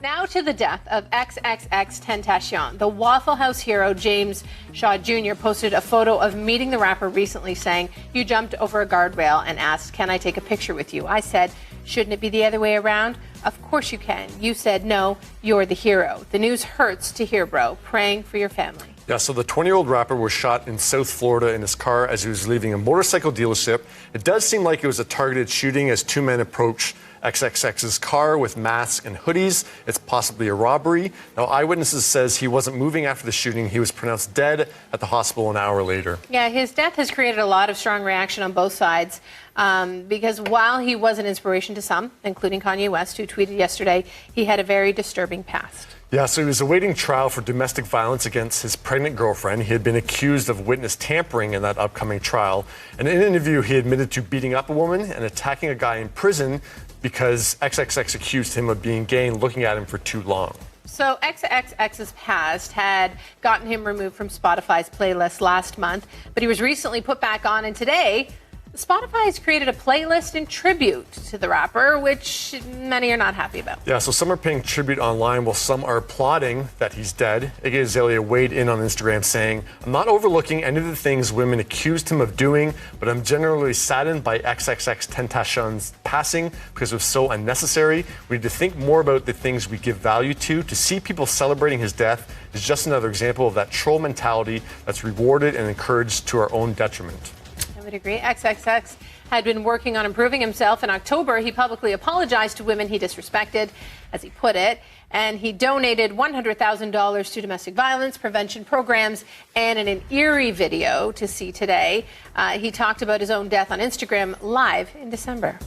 Now to the death of xxxtenticon. The Waffle House hero James Shaw Jr. posted a photo of meeting the rapper recently saying, "You jumped over a guardrail and asked, 'Can I take a picture with you?' I said, 'Shouldn't it be the other way around?' 'Of course you can.' You said, 'No, you're the hero.' The news hurts to hear, bro. Praying for your family." Yeah, so the 20-year-old rapper was shot in South Florida in his car as he was leaving a motorcycle dealership. It does seem like it was a targeted shooting as two men approached XXX's car with masks and hoodies. It's possibly a robbery. Now, eyewitnesses says he wasn't moving after the shooting. He was pronounced dead at the hospital an hour later. Yeah, his death has created a lot of strong reaction on both sides because while he was an inspiration to some, including Kanye West, who tweeted yesterday, he had a very disturbing past. Yeah, so he was awaiting trial for domestic violence against his pregnant girlfriend. He had been accused of witness tampering in that upcoming trial. And in an interview, he admitted to beating up a woman and attacking a guy in prison because XXX accused him of being gay and looking at him for too long. So XXX's past had gotten him removed from Spotify's playlist last month, but he was recently put back on, and today Spotify has created a playlist in tribute to the rapper, which many are not happy about. Yeah, so some are paying tribute online while some are applauding that he's dead. Iggy Azalea weighed in on Instagram saying, "I'm not overlooking any of the things women accused him of doing, but I'm generally saddened by xxxtentacon's passing because it was so unnecessary. We need to think more about the things we give value to. To see people celebrating his death is just another example of that troll mentality that's rewarded and encouraged to our own detriment." I would agree. XXX had been working on improving himself. In October, he publicly apologized to women he disrespected, as he put it, and he donated $100,000 to domestic violence prevention programs. And in an eerie video to see today, he talked about his own death on Instagram live in December.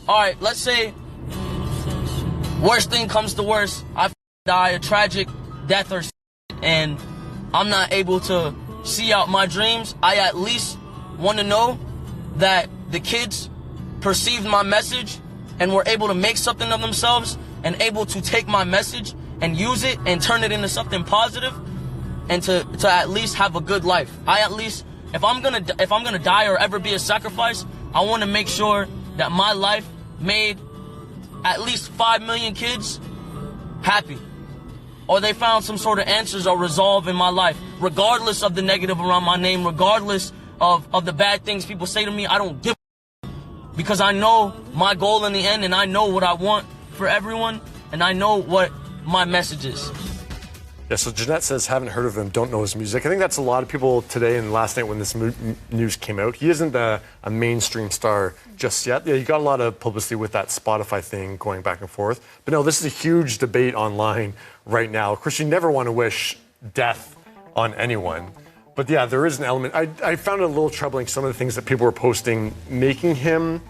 All right, let's say worst thing comes to worst, I die a tragic death or and I'm not able to see out my dreams. I at least want to know that the kids perceived my message and were able to make something of themselves and able to take my message and use it and turn it into something positive and to at least have a good life. I at least, if I'm gonna die or ever be a sacrifice, I want to make sure that my life made at least 5 million kids happy, or they found some sort of answers or resolve in my life, regardless of the negative around my name, regardless of the bad things people say to me. I don't give a because I know my goal in the end, and I know what I want for everyone, and I know what my message is. Yeah, so Jeanette says, haven't heard of him, don't know his music. I think that's a lot of people today and last night when this news came out. He isn't a mainstream star just yet. Yeah, he got a lot of publicity with that Spotify thing going back and forth. But no, this is a huge debate online right now. Of course, you never want to wish death on anyone. But yeah, there is an element. I found it a little troubling, some of the things that people were posting, making him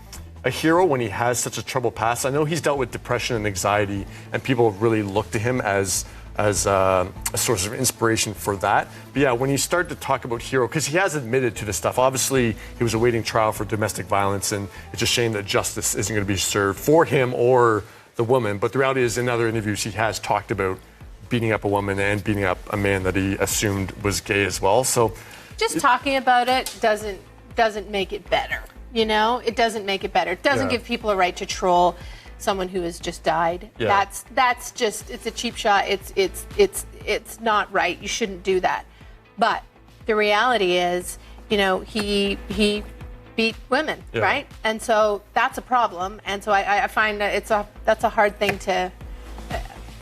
a hero when he has such a troubled past. I know he's dealt with depression and anxiety, and people really look to him as a source of inspiration for that. But yeah, when you start to talk about hero, because he has admitted to this stuff, obviously he was awaiting trial for domestic violence, and it's a shame that justice isn't going to be served for him or the woman. But the reality is, in other interviews, he has talked about beating up a woman and beating up a man that he assumed was gay as well. So just talking about it doesn't make it better. You know, it doesn't make it better. It doesn't give people a right to troll someone who has just died. Yeah. That's just, it's a cheap shot. It's not right. You shouldn't do that. But the reality is, you know, he beat women, right? And so that's a problem. And so I find that that's a hard thing to,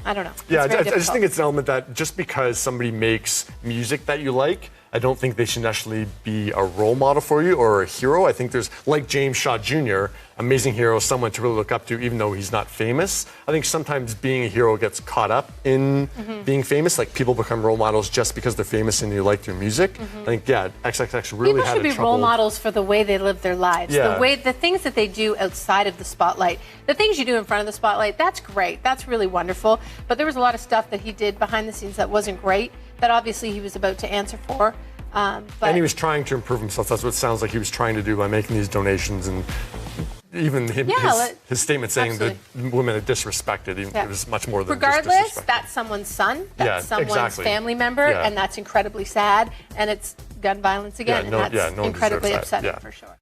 I don't know. Yeah, I just think it's an element that just because somebody makes music that you like, I don't think they should necessarily be a role model for you or a hero. I think there's, like James Shaw Jr., amazing hero, someone to really look up to even though he's not famous. I think sometimes being a hero gets caught up in being famous. Like people become role models just because they're famous and you like their music. I think, yeah, XXX really had a trouble. People should be role models for the way they live their lives. The things that they do outside of the spotlight. The things you do in front of the spotlight, that's great. That's really wonderful. But there was a lot of stuff that he did behind the scenes that wasn't great, that obviously he was about to answer for. And he was trying to improve himself. That's what it sounds like he was trying to do by making these donations, and even his statement saying that women are disrespected. It was much more than regardless, just disrespect. That's someone's son, that's someone's family member, and that's incredibly sad, and it's gun violence again, and that's incredibly upsetting for sure.